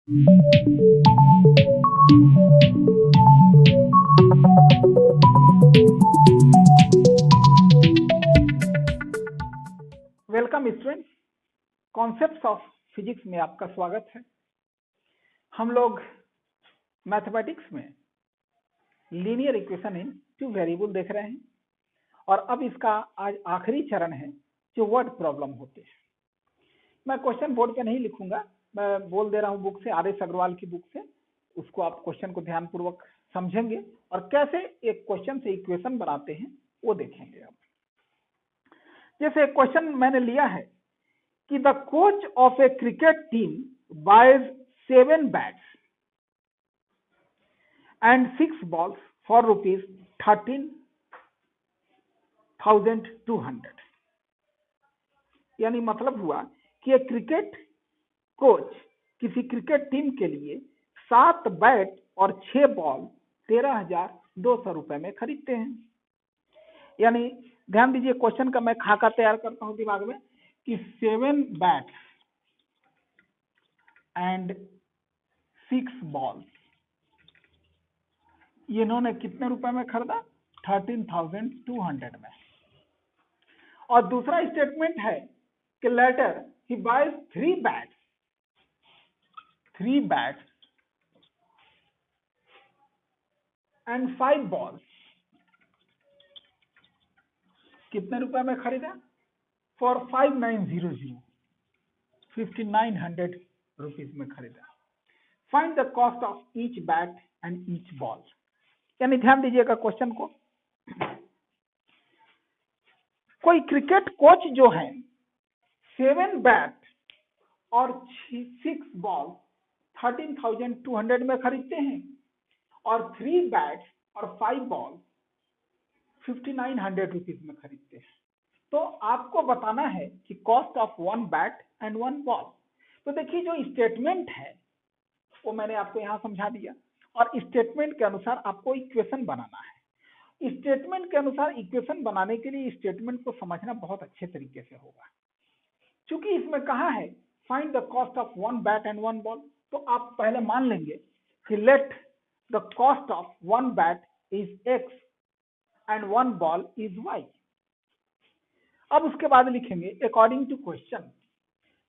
Welcome students, concepts of physics में आपका स्वागत है। हम लोग मैथमेटिक्स में linear equation in two variable देख रहे हैं और अब इसका आज आखिरी चरण है जो वर्ड प्रॉब्लम होते हैं। मैं क्वेश्चन बोर्ड पे नहीं लिखूंगा, मैं बोल दे रहा हूँ बुक से, आर.एस. अग्रवाल की बुक से। उसको आप क्वेश्चन को ध्यानपूर्वक समझेंगे और कैसे एक क्वेश्चन से इक्वेशन बनाते हैं वो देखेंगे। अब जैसे क्वेश्चन मैंने लिया है कि the coach of a cricket team buys 7 bats and 6 balls for ₹13,200। यानी मतलब हुआ कि एक क्रिकेट कोच किसी क्रिकेट टीम के लिए 7 बैट और 6 बॉल 13,200 रुपए में खरीदते हैं। यानी ध्यान दीजिए, क्वेश्चन का मैं खाका तैयार करता हूं दिमाग में कि 7 बैट्स एंड 6 बॉल्स ये इन्होंने कितने रुपए में खरीदा? 13,200 में। और दूसरा स्टेटमेंट है कि later he buys 3 bats and 5 balls. कितने रुपए में खरीदा? फॉर 5,900 रुपीज में खरीदा। Find the cost of each bat and each ball. यानी ध्यान दीजिएगा क्वेश्चन को, कोई क्रिकेट कोच जो है 7 बैट और 6 बॉल 13,200 में खरीदते हैं और 3 बैट और 5 बॉल 5,900 रुपीज में खरीदते हैं। तो आपको बताना है कि cost of 1 bat and 1 ball. तो देखिए, जो स्टेटमेंट है वो मैंने आपको यहाँ समझा दिया और स्टेटमेंट के अनुसार आपको इक्वेशन बनाना है। स्टेटमेंट के अनुसार इक्वेशन बनाने के लिए स्टेटमेंट को समझना बहुत अच्छे तरीके से होगा। चूंकि इसमें कहा है find the cost of 1 bat and 1 ball, तो आप पहले मान लेंगे कि let the cost of 1 bat is x and 1 ball is y। अब उसके बाद लिखेंगे अकॉर्डिंग टू क्वेश्चन।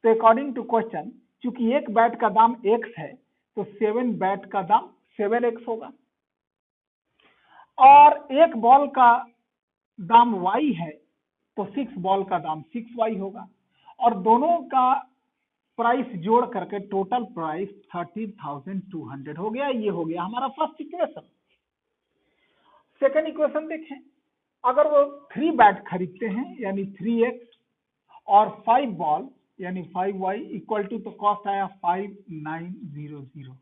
तो अकॉर्डिंग टू क्वेश्चन, चूंकि एक बैट का दाम x है तो 7 बैट का दाम 7x होगा और एक बॉल का दाम y है तो 6 बॉल का दाम 6y होगा और दोनों का प्राइस जोड़ करके टोटल प्राइस 13,200 हो गया। ये हो गया हमारा फर्स्ट इक्वेशन। सेकंड इक्वेशन देखें, अगर वो 3 बैट खरीदते हैं यानी 3x और 5 बॉल यानी 5y इक्वल टू, तो कॉस्ट आया 5,900।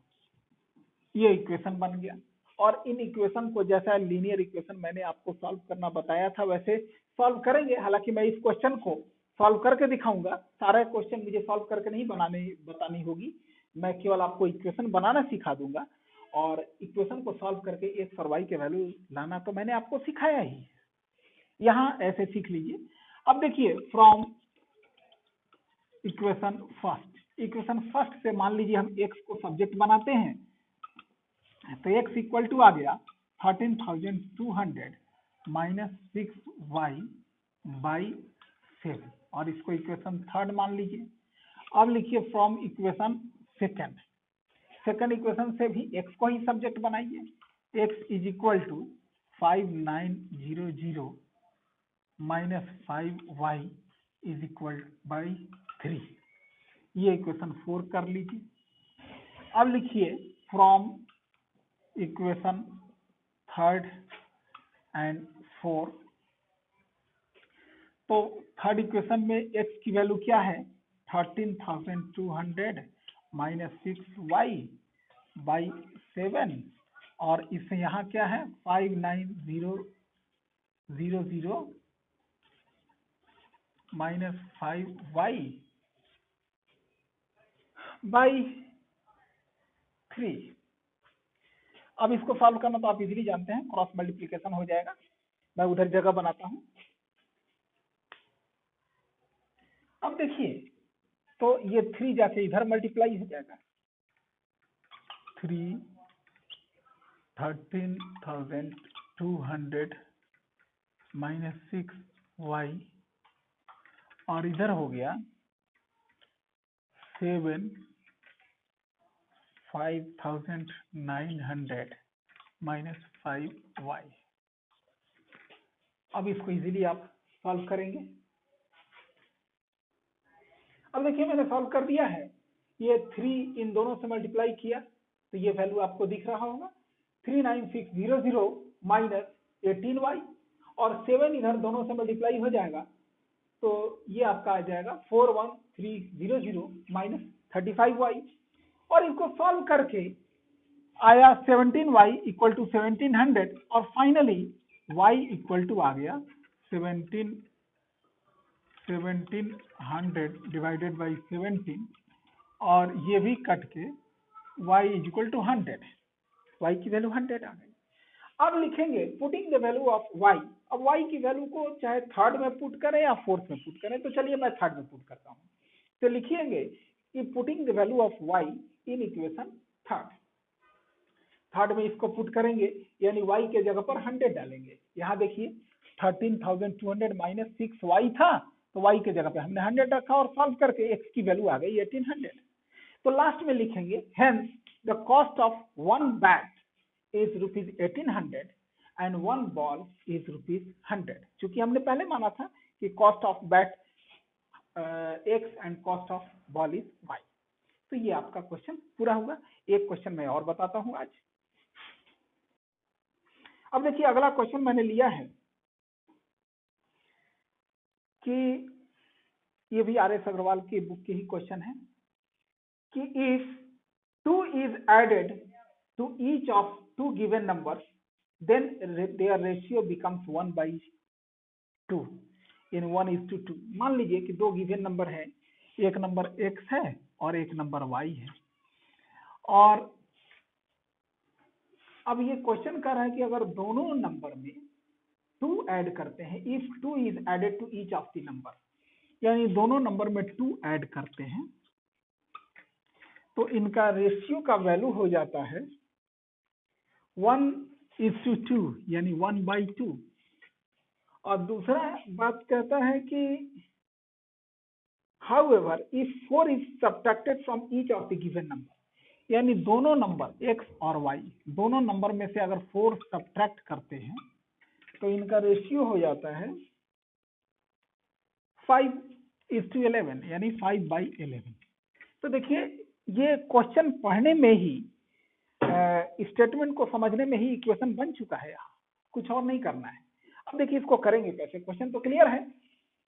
ये इक्वेशन बन गया। और इन इक्वेशन को जैसा लीनियर इक्वेशन मैंने आपको सॉल्व करना बताया था वैसे सॉल्व करेंगे। हालांकि मैं इस क्वेश्चन को सॉल्व करके दिखाऊंगा, सारा क्वेश्चन मुझे सॉल्व करके नहीं बतानी होगी, मैं केवल आपको इक्वेशन बनाना सिखा दूंगा और इक्वेशन को सॉल्व करके x और y के वैल्यू लाना तो मैंने आपको सिखाया ही। यहाँ ऐसे सीख लीजिए। अब देखिए, फ्रॉम इक्वेशन फर्स्ट से मान लीजिए हम x को सब्जेक्ट बनाते हैं तो x इक्वल टू आ गया 13,200 माइनस 6y बाई 7 और इसको इक्वेशन थर्ड मान लीजिए। अब लिखिए फ्रॉम इक्वेशन सेकंड इक्वेशन से भी x को ही सब्जेक्ट बनाइए। x is equal to 5,900 minus 5y is equal by 3। ये इक्वेशन 4 कर लीजिए। अब लिखिए फ्रॉम इक्वेशन थर्ड एंड 4, तो थर्ड इक्वेशन में x की वैल्यू क्या है? 13,200 माइनस 6y बाई 7 और इससे यहाँ क्या है 5,900 माइनस 5y बाई 3। अब इसको सॉल्व करना तो आप इजीली जानते हैं, क्रॉस मल्टीप्लिकेशन हो जाएगा। मैं उधर जगह बनाता हूं। अब देखिए, तो ये 3 जाके इधर मल्टीप्लाई हो जाएगा 13,200 माइनस 6y और इधर हो गया 5,900 माइनस 5y। अब इसको इजीली आप सॉल्व करेंगे। अब देखिए मैंने सॉल्व कर दिया है, ये 3 इन दोनों से मल्टीप्लाई किया तो ये वैल्यू आपको दिख रहा होगा 39600 माइनस 18y और 7 इधर दोनों से मल्टीप्लाई हो जाएगा तो ये आपका आ जाएगा 41300 माइनस 35y और इसको सॉल्व करके आया 17y इक्वल टू 1700 और फाइनली y इक्वल टू आ गया 1700 डिवाइडेड बाई 17 और ये भी कट के y is equal to 100, y की वैल्यू 100 आ गई। अब लिखेंगे putting the value of y। अब y की वैल्यू को चाहे थर्ड में पुट करें या फोर्थ में पुट करें, तो चलिए मैं थर्ड में पुट करता हूँ। तो लिखिएंगे कि putting the value of y in equation third में इसको पुट करेंगे यानी y के जगह पर 100 डालेंगे। यहाँ देखिए 13,200 माइनस 6y था तो y के जगह पे हमने 100 रखा और सॉल्व करके x की वैल्यू आ गई 1800। तो लास्ट में लिखेंगे hence the cost of one bat is rupees 1800 and one ball is rupees 100। चूंकि हमने पहले माना था कि cost of bat x and cost of ball is y। तो ये आपका क्वेश्चन पूरा हुआ। एक क्वेश्चन मैं और बताता हूं आज। अब देखिए अगला क्वेश्चन मैंने लिया है कि ये भी आर.एस. अग्रवाल की बुक के ही क्वेश्चन है कि if 2 is added to each of two given numbers then their ratio becomes 1/2 in 1:2। मान लीजिए कि दो गिवन नंबर है, एक नंबर x है और एक नंबर y है और अब ये क्वेश्चन कर रहा है कि अगर दोनों नंबर में 2 ऐड करते हैं, if 2 is added to each of the number, यानी दोनों नंबर में 2 ऐड करते हैं तो इनका रेशियो का वैल्यू हो जाता है 1:2 यानी 1/2। और दूसरा बात कहता है कि however if 4 is subtracted from each of the given number, यानी दोनों नंबर x और y दोनों नंबर में से अगर 4 सब्ट्रैक्ट करते हैं तो इनका रेशियो हो जाता है 5:11 यानी 5/11। तो देखिए ये क्वेश्चन पढ़ने में ही स्टेटमेंट को समझने में ही इक्वेशन बन चुका है, यहाँ कुछ और नहीं करना है। अब देखिए इसको करेंगे कैसे। क्वेश्चन तो क्लियर है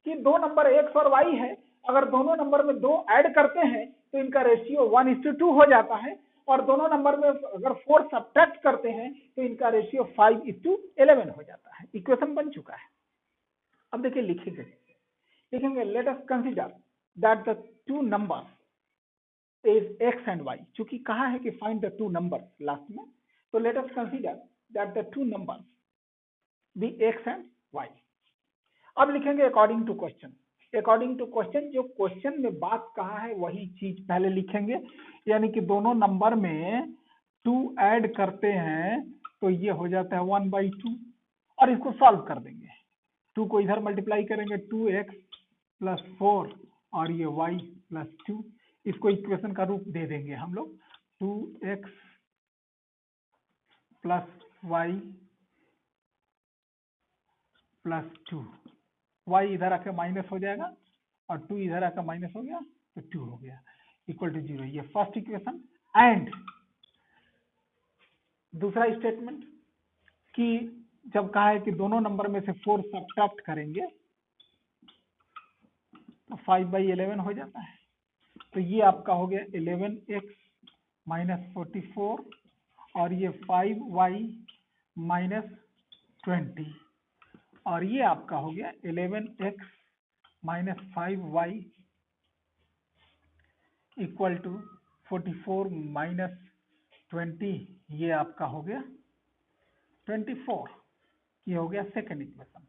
कि दो नंबर x और y है, अगर दोनों नंबर में 2 ऐड करते हैं तो इनका रेशियो 1:2 हो जाता है और दोनों नंबर में अगर 4 सब्ट्रैक्ट करते हैं तो इनका रेशियो 5:11 हो जाता है। इक्वेशन बन चुका है। अब देखिए लिखेंगे let us consider that the two numbers is x and y। चूंकि कहा है कि find the two numbers last में, तो let us consider that the two numbers be x and y। अब लिखेंगे according to question. According to question, जो question में बात कहा है वही चीज पहले लिखेंगे, यानी कि दोनों नंबर में 2 ऐड करते हैं तो ये हो जाता है 1/2 और इसको सॉल्व कर देंगे। 2 को इधर मल्टीप्लाई करेंगे 2x + 4 और ये y + 2, इसको इक्वेशन का रूप दे देंगे हम लोग 2x + y + 2। y इधर आके माइनस हो जाएगा और 2 इधर आकर माइनस हो गया तो 2 हो गया इक्वल टू 0। ये फर्स्ट इक्वेशन। एंड दूसरा स्टेटमेंट कि जब कहा है कि दोनों नंबर में से 4 सब्ट्रैक्ट करेंगे तो 5/11 हो जाता है। तो ये आपका हो गया 11x - 44 और ये 5y - 20 और ये आपका हो गया 11x - 5y इक्वल टू 44 - 20, ये आपका हो गया 24। ये हो गया सेकंड इक्वेशन।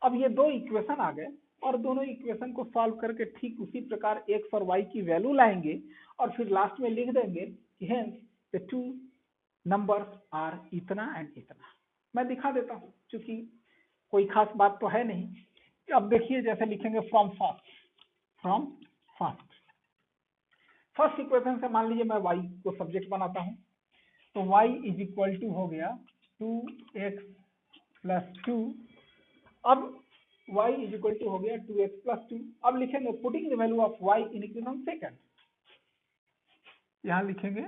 अब ये दो इक्वेशन आ गए और दोनों इक्वेशन को सॉल्व करके ठीक उसी प्रकार x और y की वैल्यू लाएंगे और फिर लास्ट में लिख देंगे कि hence the two numbers are इतना एंड इतना। मैं दिखा देता हूँ, क्योंकि कोई खास बात तो है नहीं। अब देखिए जैसे लिखेंगे फ्रॉम फर्स्ट इक्वेशन से मान लीजिए मैं y को सब्जेक्ट बनाता हूँ, तो y इज इक्वल टू हो गया 2x प्लस 2। अब y इज इक्वल टू हो गया 2x प्लस 2। अब लिखेंगे putting the value of y in equation second. यहाँ लिखेंगे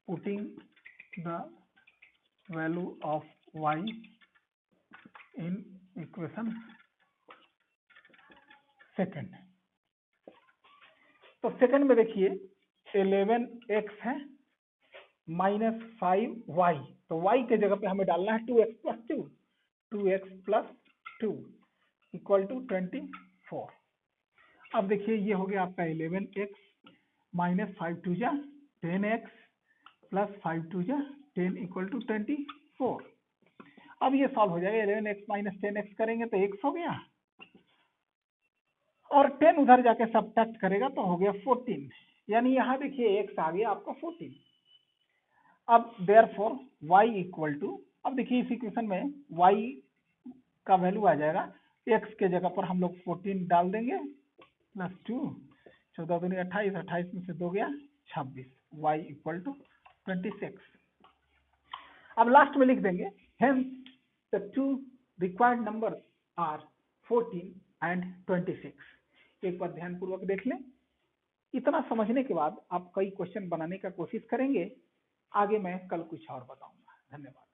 putting the value of y in equation second. तो सेकंड में देखिए 11x है माइनस 5y, तो y के जगह पे हमें डालना है 2x प्लस 2 इक्वल टू 24। अब देखिए ये हो गया आपका 11x माइनस 5 2 जा 10x प्लस 5 2 जा 10 इक्वल टू 24। अब ये सॉल्व हो जाएगा, 11x माइनस 10x करेंगे तो x हो गया, और 10 उधर जाके सब्ट्रैक्ट करेगा तो हो गया 14, यानी यहाँ देखिए x आ गया आपका 14। अब देयरफॉर y इक्वल टू, अब देखिए इस इक्वेशन में y का वैल्यू आ जाएगा, x के जगह पर हम लोग 14 डाल देंगे प्लस 2, 14 दूनी 28, 28 में से 2 गया 26, y इक्वल टू 26। अब लास्ट में लिख देंगे hence the two required numbers are 14 and 26। एक बार ध्यान पूर्वक देख लें। इतना समझने के बाद आप कई क्वेश्चन बनाने का कोशिश करेंगे। आगे मैं कल कुछ और बताऊंगा। धन्यवाद।